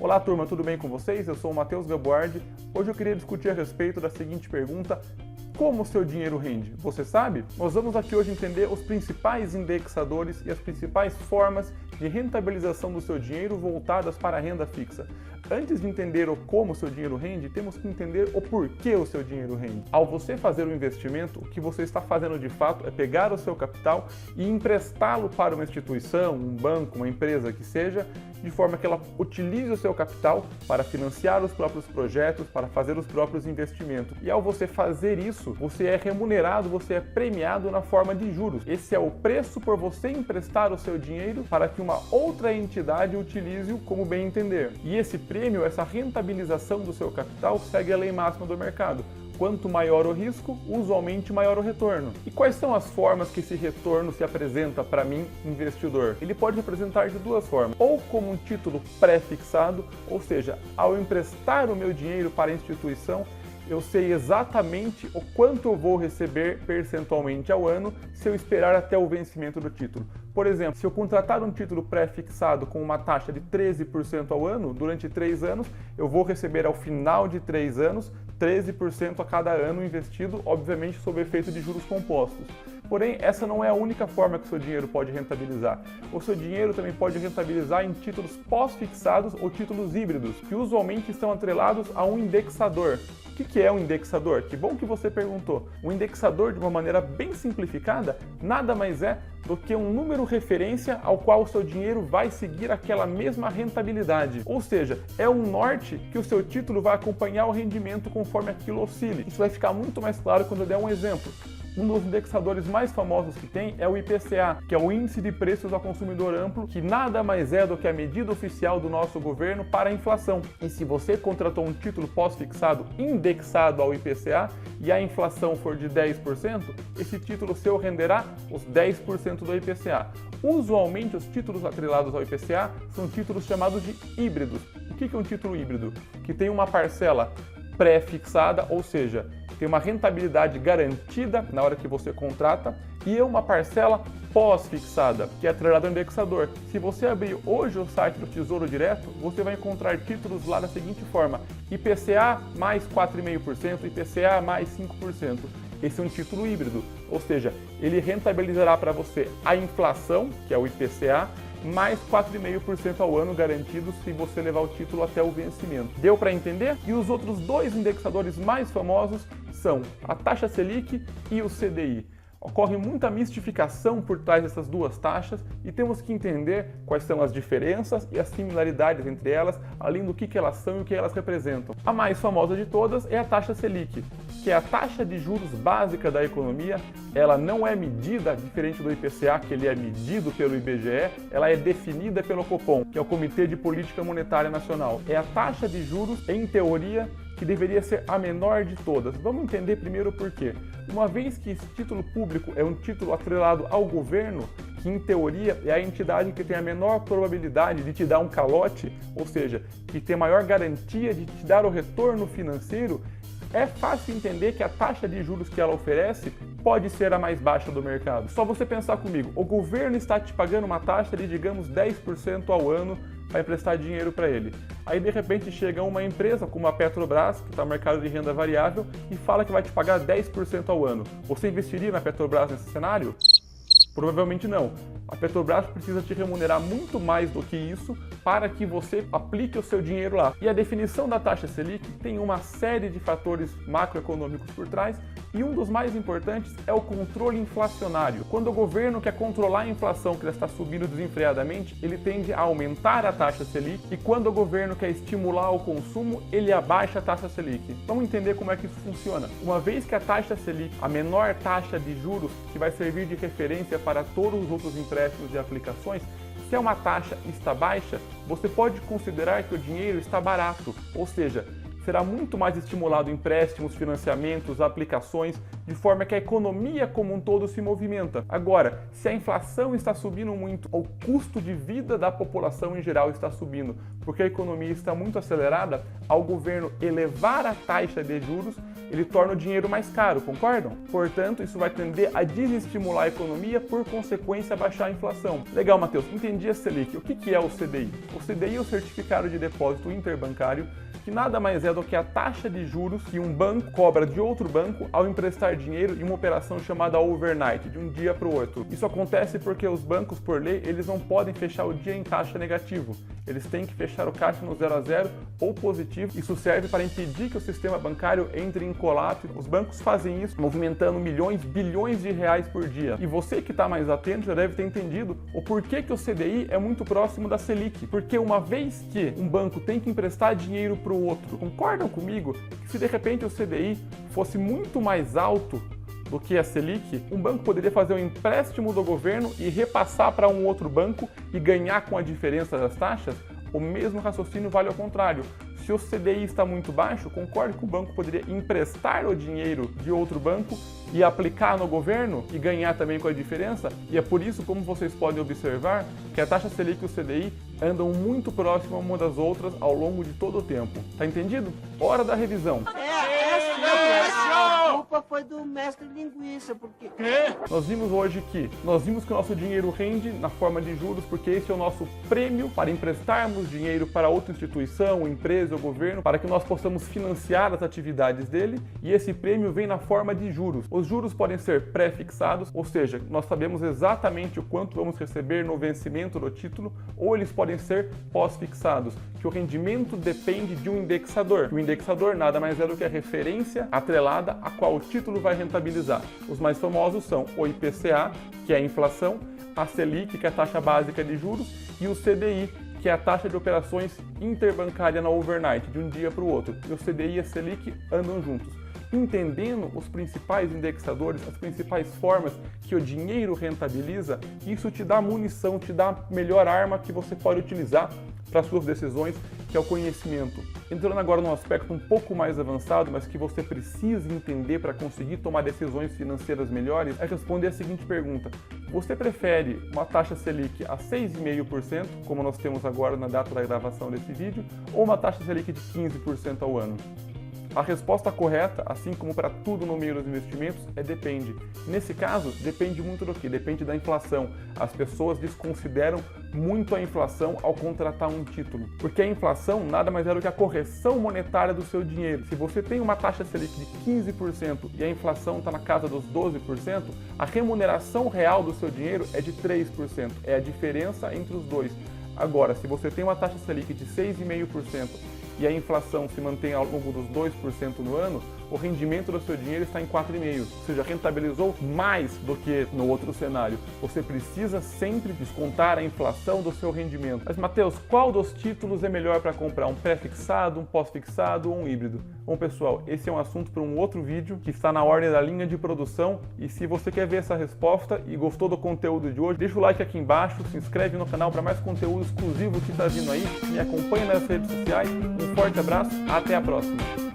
Olá turma, tudo bem com vocês? Eu sou o Matheus Gaboardi. Hoje eu queria discutir a respeito da seguinte pergunta: como o seu dinheiro rende? Você sabe? Nós vamos aqui hoje entender os principais indexadores e as principais formas de rentabilização do seu dinheiro voltadas para a renda fixa. Antes de entender o como o seu dinheiro rende, temos que entender o porquê o seu dinheiro rende. Ao você fazer um investimento, o que você está fazendo de fato é pegar o seu capital e emprestá-lo para uma instituição, um banco, uma empresa que seja, de forma que ela utilize o seu capital para financiar os próprios projetos, para fazer os próprios investimentos. E ao você fazer isso, você é remunerado, você é premiado na forma de juros. Esse é o preço por você emprestar o seu dinheiro para que uma outra entidade utilize-o como bem entender. E esse prêmio, essa rentabilização do seu capital, segue a lei máxima do mercado. Quanto maior o risco, usualmente maior o retorno. E quais são as formas que esse retorno se apresenta para mim, investidor? Ele pode se apresentar de duas formas. Ou como um título pré-fixado, ou seja, ao emprestar o meu dinheiro para a instituição, eu sei exatamente o quanto eu vou receber percentualmente ao ano se eu esperar até o vencimento do título. Por exemplo, se eu contratar um título pré-fixado com uma taxa de 13% ao ano, durante 3 anos, eu vou receber ao final de 3 anos 13% a cada ano investido, obviamente sob efeito de juros compostos. Porém, essa não é a única forma que o seu dinheiro pode rentabilizar. O seu dinheiro também pode rentabilizar em títulos pós-fixados ou títulos híbridos, que usualmente estão atrelados a um indexador. O que é um indexador? Que bom que você perguntou. Um indexador, de uma maneira bem simplificada, nada mais é do que um número referência ao qual o seu dinheiro vai seguir aquela mesma rentabilidade. Ou seja, é um norte que o seu título vai acompanhar o rendimento conforme aquilo oscile. Isso vai ficar muito mais claro quando eu der um exemplo. Um dos indexadores mais famosos que tem é o IPCA, que é o Índice de Preços ao Consumidor Amplo, que nada mais é do que a medida oficial do nosso governo para a inflação. E se você contratou um título pós-fixado indexado ao IPCA e a inflação for de 10%, esse título seu renderá os 10% do IPCA. Usualmente, os títulos atrelados ao IPCA são títulos chamados de híbridos. O que é um título híbrido? Que tem uma parcela pré-fixada, ou seja, tem uma rentabilidade garantida na hora que você contrata, e uma parcela pós-fixada, que é atrelada ao indexador. Se você abrir hoje o site do Tesouro Direto, você vai encontrar títulos lá da seguinte forma: IPCA mais 4,5%, IPCA mais 5%. Esse é um título híbrido, ou seja, ele rentabilizará para você a inflação, que é o IPCA, mais 4,5% ao ano garantido se você levar o título até o vencimento. Deu para entender? E os outros dois indexadores mais famosos são a taxa Selic e o CDI. Ocorre muita mistificação por trás dessas duas taxas e temos que entender quais são as diferenças e as similaridades entre elas, além do que elas são e o que elas representam. A mais famosa de todas é a taxa Selic, que é a taxa de juros básica da economia. Ela não é medida, diferente do IPCA, que ele é medido pelo IBGE, ela é definida pelo Copom, que é o Comitê de Política Monetária Nacional. É a taxa de juros, em teoria, que deveria ser a menor de todas. Vamos entender primeiro o porquê. Uma vez que esse título público é um título atrelado ao governo, que em teoria é a entidade que tem a menor probabilidade de te dar um calote, ou seja, que tem a maior garantia de te dar o retorno financeiro, é fácil entender que a taxa de juros que ela oferece pode ser a mais baixa do mercado. Só você pensar comigo, o governo está te pagando uma taxa de, digamos, 10% ao ano para emprestar dinheiro para ele. Aí, de repente, chega uma empresa como a Petrobras, que está no mercado de renda variável, e fala que vai te pagar 10% ao ano. Você investiria na Petrobras nesse cenário? Provavelmente não. A Petrobras precisa te remunerar muito mais do que isso para que você aplique o seu dinheiro lá. E a definição da taxa Selic tem uma série de fatores macroeconômicos por trás, e um dos mais importantes é o controle inflacionário. Quando o governo quer controlar a inflação que já está subindo desenfreadamente, ele tende a aumentar a taxa Selic, e quando o governo quer estimular o consumo, ele abaixa a taxa Selic. Vamos entender como é que isso funciona. Uma vez que a taxa Selic, a menor taxa de juros que vai servir de referência para todos os outros empréstimos e aplicações, se é uma taxa está baixa, você pode considerar que o dinheiro está barato, ou seja, será muito mais estimulado empréstimos, financiamentos, aplicações, de forma que a economia como um todo se movimenta. Agora, se a inflação está subindo muito, o custo de vida da população em geral está subindo, porque a economia está muito acelerada, ao governo elevar a taxa de juros, ele torna o dinheiro mais caro, concordam? Portanto, isso vai tender a desestimular a economia, por consequência, baixar a inflação. Legal, Matheus, entendi a Selic. O que é o CDI? O CDI é o Certificado de Depósito Interbancário, que nada mais é do que a taxa de juros que um banco cobra de outro banco ao emprestar dinheiro em uma operação chamada overnight, de um dia para o outro. Isso acontece porque os bancos, por lei, eles não podem fechar o dia em caixa negativo. Eles têm que fechar o caixa no 0 a 0 ou positivo. Isso serve para impedir que o sistema bancário entre em colapso. Os bancos fazem isso movimentando milhões, bilhões de reais por dia. E você que está mais atento já deve ter entendido o porquê que o CDI é muito próximo da Selic. Porque uma vez que um banco tem que emprestar dinheiro para o outro, concordam comigo que se de repente o CDI fosse muito mais alto do que a Selic, um banco poderia fazer um empréstimo do governo e repassar para um outro banco e ganhar com a diferença das taxas? O mesmo raciocínio vale ao contrário. Se o CDI está muito baixo, concordo que o banco poderia emprestar o dinheiro de outro banco e aplicar no governo e ganhar também com a diferença. E é por isso, como vocês podem observar, que a taxa Selic e o CDI andam muito próximas uma das outras ao longo de todo o tempo. Tá entendido? Hora da revisão. A culpa foi do mestre linguiça, porque... Nós vimos hoje que o nosso dinheiro rende na forma de juros, porque esse é o nosso prêmio para emprestarmos dinheiro para outra instituição, empresa ou governo, para que nós possamos financiar as atividades dele, e esse prêmio vem na forma de juros. Os juros podem ser pré-fixados, ou seja, nós sabemos exatamente o quanto vamos receber no vencimento do título, ou eles podem ser pós-fixados, que o rendimento depende de um indexador. O indexador nada mais é do que a referência atrelada a qual o título vai rentabilizar. Os mais famosos são o IPCA, que é a inflação, a Selic, que é a taxa básica de juros, e o CDI, que é a taxa de operações interbancária na overnight, de um dia para o outro. E o CDI e a Selic andam juntos. Entendendo os principais indexadores, as principais formas que o dinheiro rentabiliza, isso te dá munição, te dá a melhor arma que você pode utilizar para suas decisões, que é o conhecimento. Entrando agora num aspecto um pouco mais avançado, mas que você precisa entender para conseguir tomar decisões financeiras melhores, é responder a seguinte pergunta: você prefere uma taxa Selic a 6,5%, como nós temos agora na data da gravação desse vídeo, ou uma taxa Selic de 15% ao ano? A resposta correta, assim como para tudo no meio dos investimentos, é depende. Nesse caso, depende muito do que? Depende da inflação. As pessoas desconsideram muito a inflação ao contratar um título, porque a inflação nada mais é do que a correção monetária do seu dinheiro. Se você tem uma taxa Selic de 15% e a inflação está na casa dos 12%, a remuneração real do seu dinheiro é de 3%. É a diferença entre os dois. Agora, se você tem uma taxa Selic de 6,5% e a inflação se mantém ao longo dos 2% no ano, o rendimento do seu dinheiro está em 4,5%. Ou seja, rentabilizou mais do que no outro cenário. Você precisa sempre descontar a inflação do seu rendimento. Mas, Matheus, qual dos títulos é melhor para comprar? Um pré-fixado, um pós-fixado ou um híbrido? Bom, pessoal, esse é um assunto para um outro vídeo que está na ordem da linha de produção. E se você quer ver essa resposta e gostou do conteúdo de hoje, deixa o like aqui embaixo, se inscreve no canal para mais conteúdo exclusivo que está vindo aí, me acompanha nas redes sociais. Um forte abraço, até a próxima!